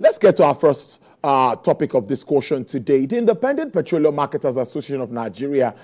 Let's get to our first topic of discussion today. The Independent Petroleum Marketers Association of Nigeria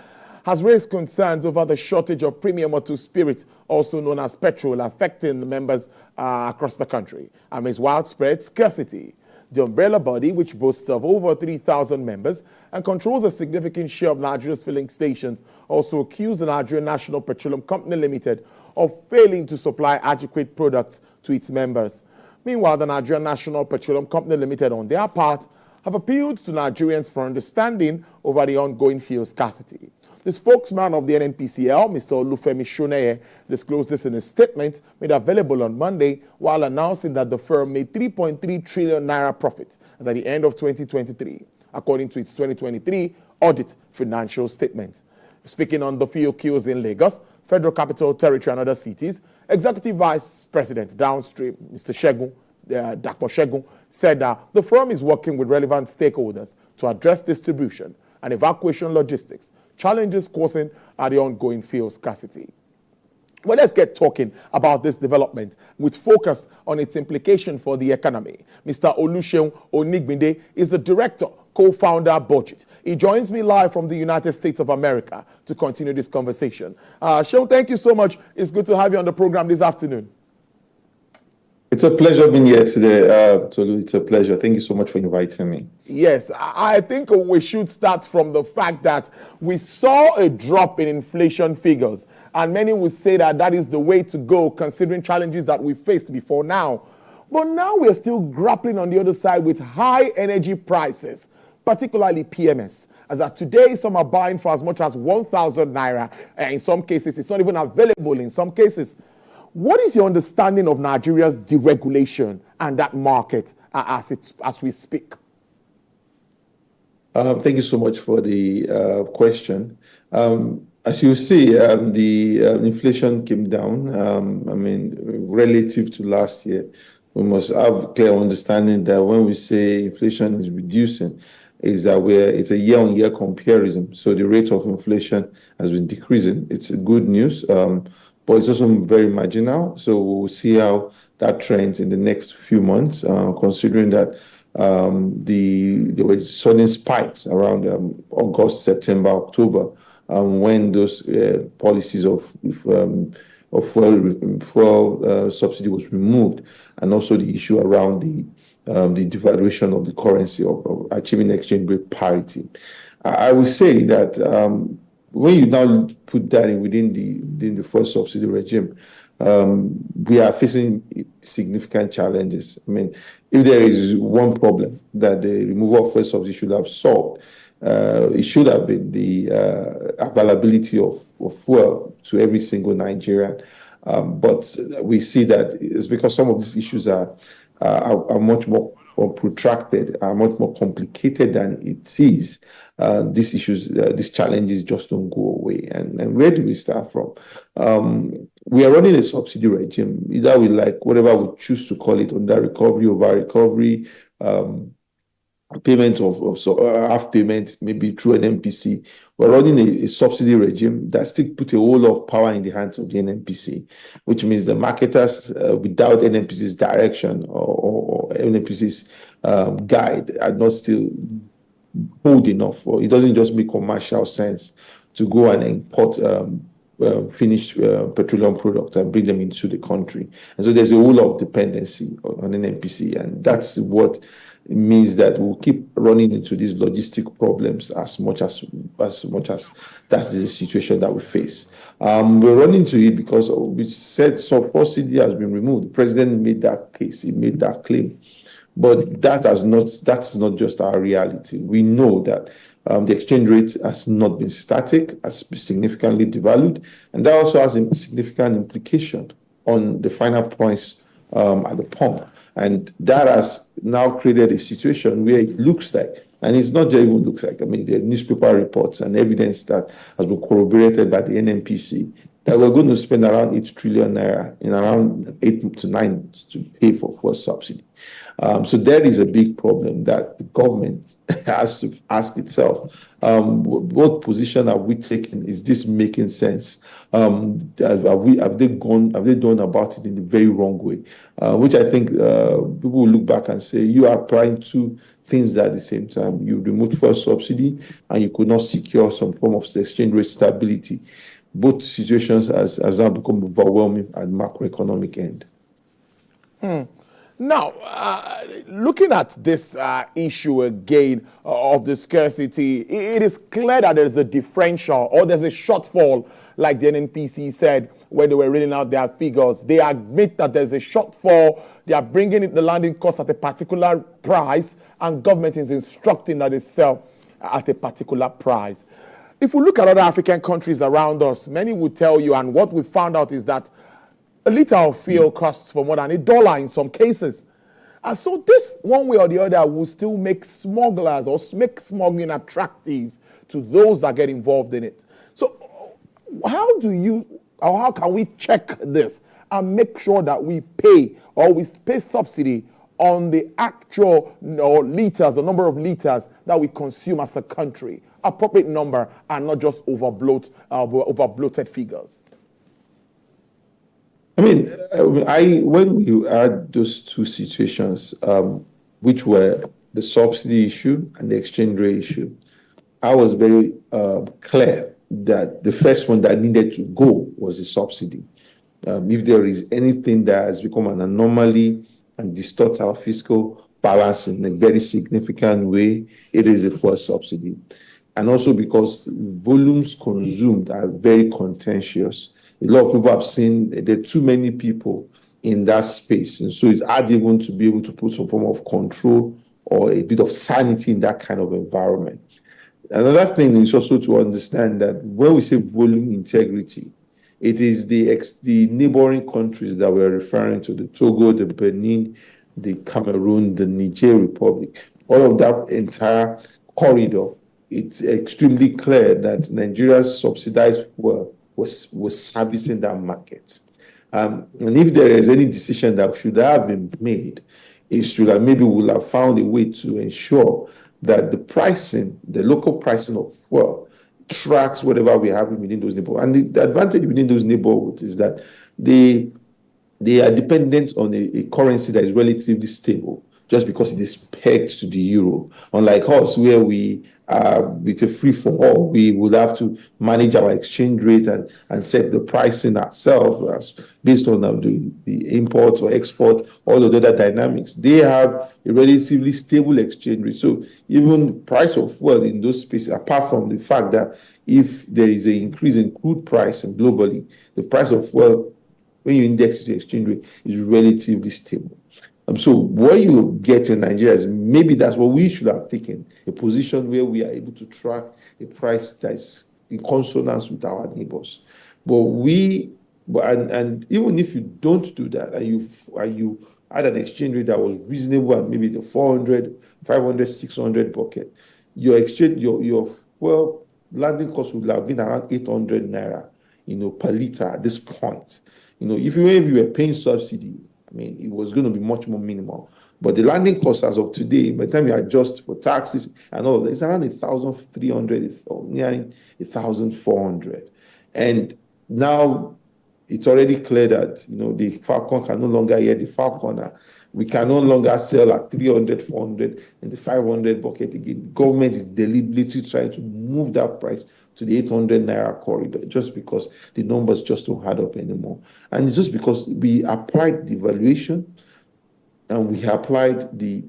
has raised concerns over the shortage of premium auto spirit, also known as petrol, affecting the members across the country amidst widespread scarcity. The umbrella body, which boasts of over 3,000 members and controls a significant share of Nigeria's filling stations, also accused the Nigerian National Petroleum Company Limited of failing to supply adequate products to its members. Meanwhile, the Nigerian National Petroleum Company Limited, on their part, have appealed to Nigerians for understanding over the ongoing fuel scarcity. The spokesman of the NNPCL, Mr. Olufemi Shoneye, disclosed this in a statement made available on Monday while announcing that the firm made 3.3 trillion naira profit as at the end of 2023, according to its 2023 audit financial statement. Speaking on the fuel queues in Lagos, Federal Capital Territory and other cities, Executive Vice President Downstream, Mr. Dapo Shegun, said that the firm is working with relevant stakeholders to address distribution and evacuation logistics, challenges causing the ongoing fuel scarcity. Well, let's get talking about this development with focus on its implication for the economy. Mr. Oluseun Onigbinde is the director, co-founder, Budget. He joins me live from the United States of America to continue this conversation. Seun, thank you so much. It's good to have you on the program this afternoon. It's a pleasure being here today, Tolu. It's a pleasure. Thank you so much for inviting me. Yes, I think we should start from the fact that we saw a drop in inflation figures, and many would say that that is the way to go considering challenges that we faced before now. But now we're still grappling on the other side with high energy prices, particularly PMS, as that today some are buying for as much as 1,000 naira. In some cases, it's not even available in some cases. What is your understanding of Nigeria's deregulation and that market as we speak? Thank you so much for the question. As you see, the inflation came down. Relative to last year, we must have a clear understanding that when we say inflation is reducing, is that it's a year-on-year comparison. So the rate of inflation has been decreasing. It's good news. But it's also very marginal. So we'll see how that trends in the next few months, considering that there were sudden spikes around August, September, October, when those policies of fuel subsidy was removed, and also the issue around the devaluation of the currency, of achieving exchange rate parity. I would say that when you now put that within the fuel subsidy regime, we are facing significant challenges. If there is one problem that the removal of fuel subsidy should have solved, it should have been the availability of fuel to every single Nigerian. But we see that it's because some of these issues are much more protracted, are much more complicated than it is. These issues, these challenges just don't go away. And where do we start from? We are running a subsidy regime, either we like whatever we choose to call it, under recovery, over recovery, payment of half payment, maybe through an NPC. We're running a subsidy regime that still put a whole lot of power in the hands of the NNPC, which means the marketers, without NNPC's direction or NNPC's guide, are not still bold enough, or it doesn't just make commercial sense to go and import finished petroleum products and bring them into the country. And so there's a whole lot of dependency on NNPC, and that's what it means that we'll keep running into these logistic problems as much as that's the situation that we face. We're running into it because we said subsidy has been removed. The president made that case, he made that claim. But that's not just our reality. We know that the exchange rate has not been static, has been significantly devalued, and that also has a significant implication on the final price at the pump. And that has now created a situation where it looks like, and it's not just even looks like, the newspaper reports and evidence that has been corroborated by the NNPC that we're going to spend around 8 trillion naira in around 8 to 9 to pay for fuel subsidy. So there is a big problem that the government has to ask itself. What position have we taken? Is this making sense? Have they done about it in a very wrong way? Which I think people will look back and say, you are applying two things at the same time. You removed fuel subsidy and you could not secure some form of exchange rate stability. Both situations has now become overwhelming at macroeconomic end. Now, looking at this issue again of the scarcity, it is clear that there's a differential or there's a shortfall, like the NNPC said when they were reading out their figures. They admit that there's a shortfall. They are bringing the landing cost at a particular price, and government is instructing that they sell at a particular price. If we look at other African countries around us, many would tell you, and what we found out is that a liter of fuel costs for more than $1 in some cases. And so this, one way or the other, will still make smugglers or make smuggling attractive to those that get involved in it. So how can we check this and make sure that we pay subsidy on the actual liters, the number of liters that we consume as a country? Appropriate number and not just over bloated figures. I mean, when we had those two situations, which were the subsidy issue and the exchange rate issue, I was very clear that the first one that needed to go was the subsidy. If there is anything that has become an anomaly and distorts our fiscal balance in a very significant way, it is the fuel subsidy. And also because volumes consumed are very contentious. A lot of people have seen there are too many people in that space. And so it's hard even to be able to put some form of control or a bit of sanity in that kind of environment. Another thing is also to understand that when we say volume integrity, it is the neighboring countries that we're referring to, the Togo, the Benin, the Cameroon, the Niger Republic, all of that entire corridor. It's extremely clear that Nigeria's subsidized fuel was servicing that market. And if there is any decision that should have been made, it should have maybe we'll have found a way to ensure that the local pricing of fuel tracks whatever we have within those neighborhoods. And the advantage within those neighborhoods is that they are dependent on a currency that is relatively stable, just because it is pegged to the euro. Unlike us, where it's a free-for-all, we would have to manage our exchange rate and set the pricing ourselves based on the import or export, all of the other dynamics. They have a relatively stable exchange rate. So even price of fuel in those spaces, apart from the fact that if there is an increase in crude pricing globally, the price of fuel, when you index to the exchange rate, is relatively stable. So what you get in Nigeria is maybe that's what we should have taken, a position where we are able to track a price that's in consonance with our neighbors. And even if you don't do that and you had an exchange rate that was reasonable and maybe the 400, 500, 600 bucket, your landing cost would have been around 800 naira, per liter at this point. If you were paying subsidy, I mean, it was going to be much more minimal. But the landing cost as of today, by the time you adjust for taxes and all that, it's around 1,300 or nearing 1,400. And now it's already clear that, the Falcon can no longer hear the Falconer. We can no longer sell at 300, 400 and the 500 bucket again. The government is deliberately trying to move that price to the 800 naira corridor just because the numbers just don't add up anymore. And it's just because we applied the valuation and we applied the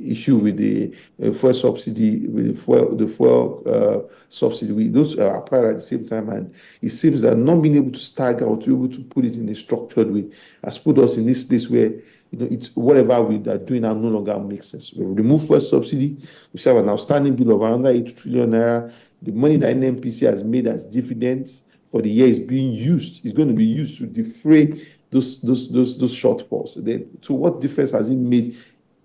issue with the fuel subsidy, with the fuel subsidy. Those are applied at the same time, and it seems that not being able to stagger or to be able to put it in a structured way has put us in this place where it's whatever we are doing now no longer makes sense. We remove fuel subsidy. We have an outstanding bill of around 8 trillion naira. The money that NNPC has made as dividends for the year is being used. It's going to be used to defray those shortfalls. Then, so what difference has it made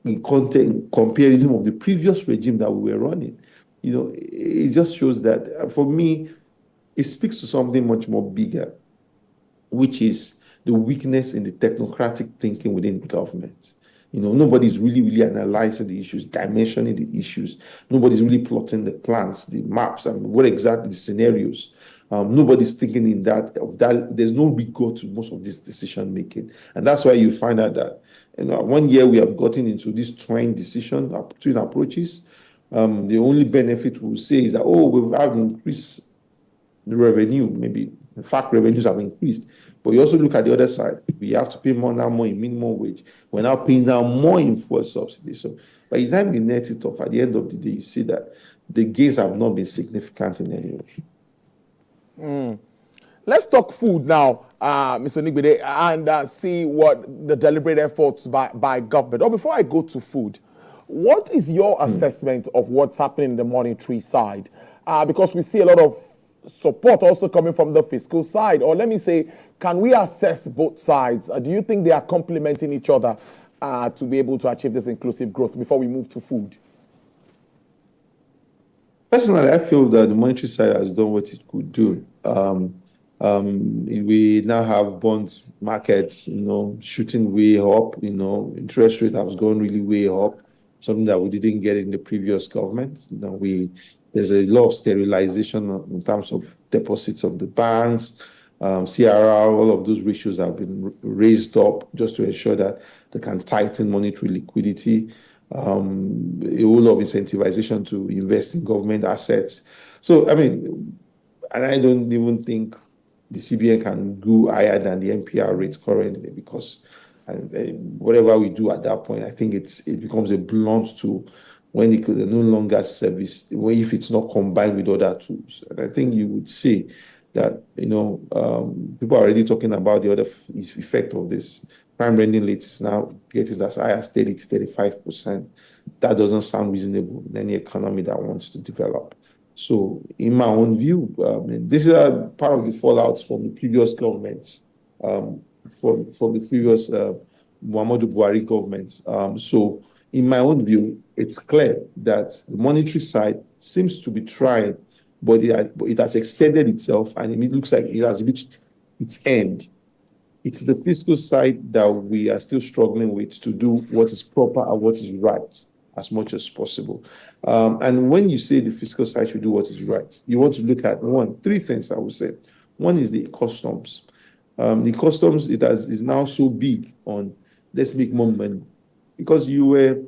in comparison of the previous regime that we were running? It just shows that for me, it speaks to something much more bigger, which is the weakness in the technocratic thinking within government. Nobody's really analyzing the issues, dimensioning the issues. Nobody's really plotting the plans, the maps, and what exactly the scenarios. Nobody's thinking in that of that. There's no rigor to most of this decision making, and that's why you find out that 1 year we have gotten into this twin decision between approaches. The only benefit we'll say is that we've had increased the revenue. Maybe in fact revenues have increased, but you also look at the other side. We have to pay more in minimum wage. We're now paying now more in fuel subsidy. So by the time you net it off, at the end of the day, you see that the gains have not been significant in any way. Let's talk food now, Mr. Nigbede, and see what the deliberate efforts by government. Or before I go to food, what is your assessment of what's happening in the monetary side? Because we see a lot of support also coming from the fiscal side. Or let me say, can we assess both sides? Do you think they are complementing each other to be able to achieve this inclusive growth before we move to food? Personally, I feel that the monetary side has done what it could do. We now have bond markets, shooting way up. Interest rate has gone really way up, something that we didn't get in the previous government. There's a lot of sterilization in terms of deposits of the banks, CRR, all of those ratios have been raised up just to ensure that they can tighten monetary liquidity. A whole lot of incentivization to invest in government assets. So, and I don't even think the CBN can go higher than the MPR rates currently, because whatever we do at that point, I think it becomes a blunt tool when it could no longer service, if it's not combined with other tools. And I think you would see that, people are already talking about the other effect of this. Prime lending rate is now getting as high as 30 to 35%. That doesn't sound reasonable in any economy that wants to develop. So, in my own view, this is part of the fallouts from the previous governments, from the previous Muhammadu Buhari governments. So, in my own view, it's clear that the monetary side seems to be trying, but it has extended itself, and it looks like it has reached its end. It's the fiscal side that we are still struggling with to do what is proper and what is right as much as possible. And when you say the fiscal side should do what is right, you want to look at three things, I would say. One is the customs. The customs, is now so big on let's make more money, because you were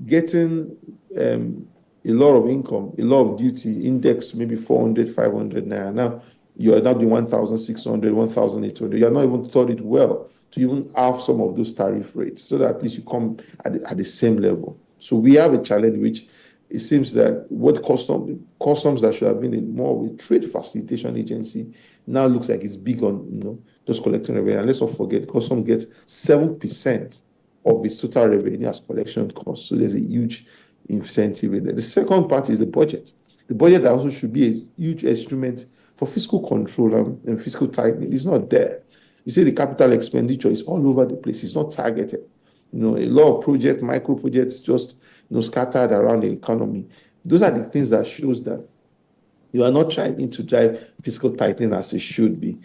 getting a lot of income, a lot of duty, index maybe 400, 500 naira. Now you are now doing 1,600, 1,800. You are not even thought it well to even have some of those tariff rates, so that at least you come at the same level. So we have a challenge, which it seems that what customs that should have been more of a trade facilitation agency now looks like it's big on just collecting revenue. And let's not forget, customs gets 7% of its total revenue as collection costs. So there's a huge incentive in there. The second part is the budget. The budget also should be a huge instrument for fiscal control and fiscal tightening. It's not there. You see, the capital expenditure is all over the place. It's not targeted. A lot of projects, micro projects, just scattered around the economy. Those are the things that shows that you are not trying to drive fiscal tightening as it should be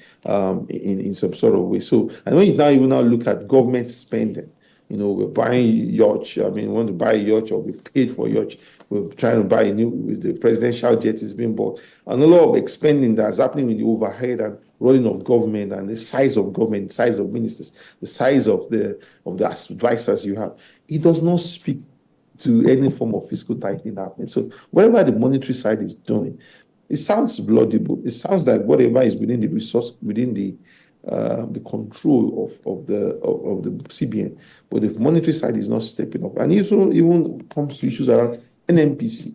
in some sort of way. So, and when you now look at government spending, we're buying yachts. We want to buy a yacht, or we paid for a yacht. We're trying to buy the presidential jet is being bought. And a lot of expending that's happening with the overhead and rolling of government, and the size of government, the size of ministers, the size of the advisors you have. It does not speak to any form of fiscal tightening happening. So whatever the monetary side is doing, it sounds laudable. It sounds like whatever is within the resource, within the control of the CBN, but the monetary side is not stepping up. And even comes to issues around NNPC,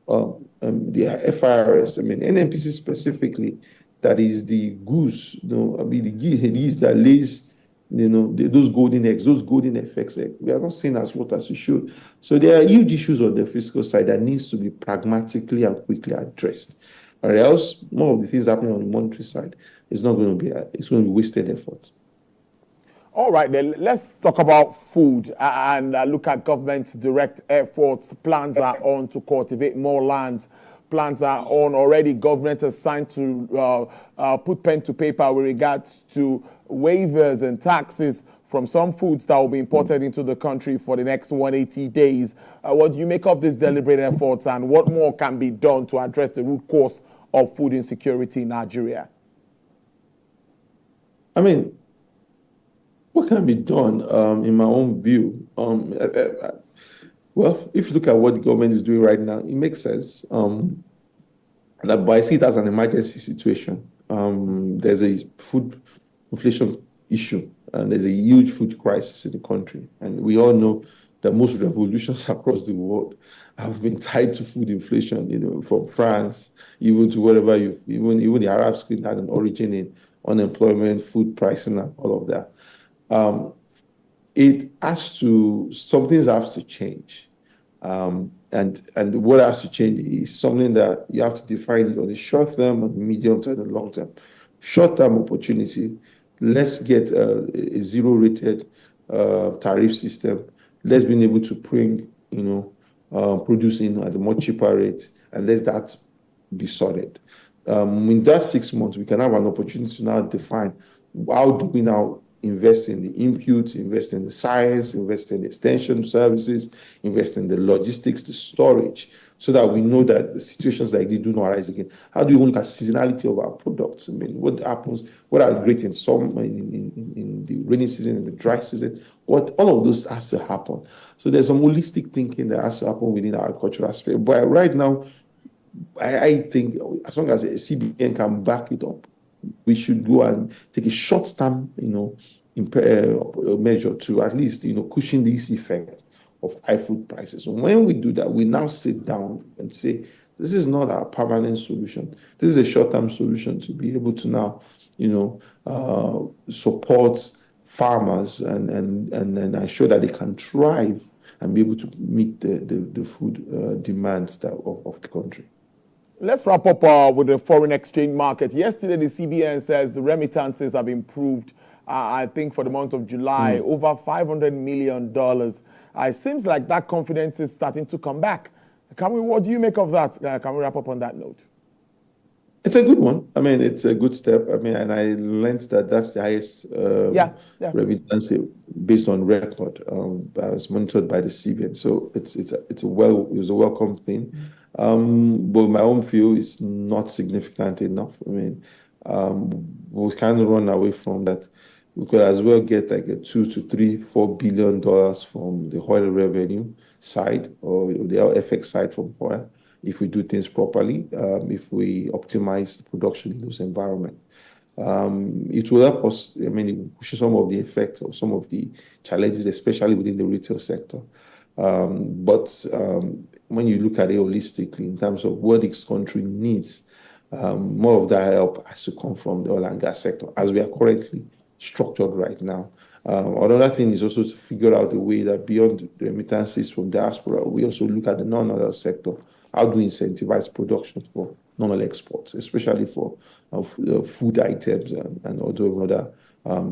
the FIRS. NNPC specifically, that is the goose, the geese that lays, those golden eggs, those golden FX eggs. We are not seen as what as we should. So there are huge issues on the fiscal side that needs to be pragmatically and quickly addressed. Or else, more of the things happening on the monetary side is not going to be, it's going to be wasted effort. All right, then let's talk about food and look at government's direct efforts. Plans are on to cultivate more land plans are on already. Government has signed to put pen to paper with regards to waivers and taxes from some foods that will be imported into the country for the next 180 days. What do you make of these deliberate efforts, and what more can be done to address the root cause of food insecurity in Nigeria? I mean, what can be done, in my own view? Well, if you look at what the government is doing right now, it makes sense. But I see it as an emergency situation. There's a food inflation issue, and there's a huge food crisis in the country. And we all know that most revolutions across the world have been tied to food inflation, from France, even to whatever even the Arab Spring had an origin in unemployment, food pricing, and all of that. Some things have to change. And what has to change is something that you have to define it on the short term, on the medium term, and the long term. Short term opportunity, let's get a zero-rated tariff system. Let's be able to bring, produce in at a much cheaper rate, and let that be sorted. In that 6 months, we can have an opportunity to now define how do we now invest in the inputs, invest in the science, invest in the extension services, invest in the logistics, the storage, so that we know that the situations like this do not arise again. How do we look at seasonality of our products? I mean, what happens? What are great in in the rainy season, in the dry season? All of those has to happen. So there's some holistic thinking that has to happen within our cultural space. But right now, I think as long as a CBN can back it up, we should go and take a short-term, measure to at least, cushion this effect of high food prices. When we do that, we now sit down and say, this is not our permanent solution. This is a short-term solution to be able to now, support farmers and ensure that they can thrive and be able to meet the food demands of the country. Let's wrap up with the foreign exchange market. Yesterday, the CBN says the remittances have improved, I think, for the month of July, over $500 million. It seems like that confidence is starting to come back. What do you make of that? Can we wrap up on that note? It's a good one. I mean, it's a good step. I mean, and I learned that that's the highest remittance based on record that was monitored by the CBN. So it was a welcome thing. But my own view is not significant enough. I mean, we kind of run away from that. We could as well get like a $2 to $4 billion from the oil revenue side or the FX side from oil if we do things properly, if we optimize the production in those environments. It will help us, push some of the effects of some of the challenges, especially within the retail sector. But when you look at it holistically in terms of what this country needs, more of that help has to come from the oil and gas sector, as we are currently structured right now. Another thing is also to figure out a way that beyond the remittances from diaspora, we also look at the non-oil sector. How do we incentivize production for non-oil exports, especially for food items and other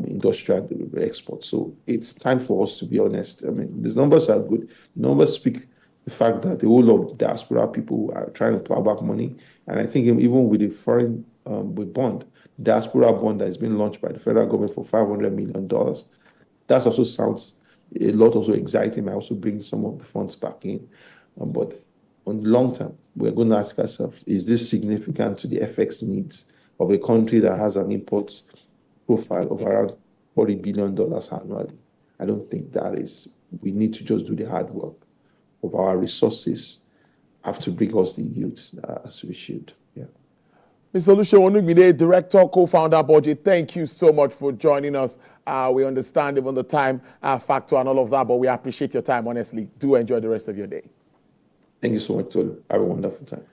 industrial exports? So it's time for us to be honest. I mean, these numbers are good. The numbers speak the fact that the whole of diaspora people are trying to plow back money. And I think even with the foreign bond, diaspora bond that has been launched by the federal government for $500 million, that also sounds a lot also exciting. I also bring some of the funds back in. But on the long term, we're going to ask ourselves, is this significant to the FX needs of a country that has an import profile of around $40 billion annually? I don't think that is. We need to just do the hard work of our resources have to bring us the yields as we should. Yeah. Mr. Olusegun, Director, Co-founder, Budget, thank you so much for joining us. We understand even the time factor and all of that, but we appreciate your time, honestly. Do enjoy the rest of your day. Thank you so much, Tolu. Have a wonderful time.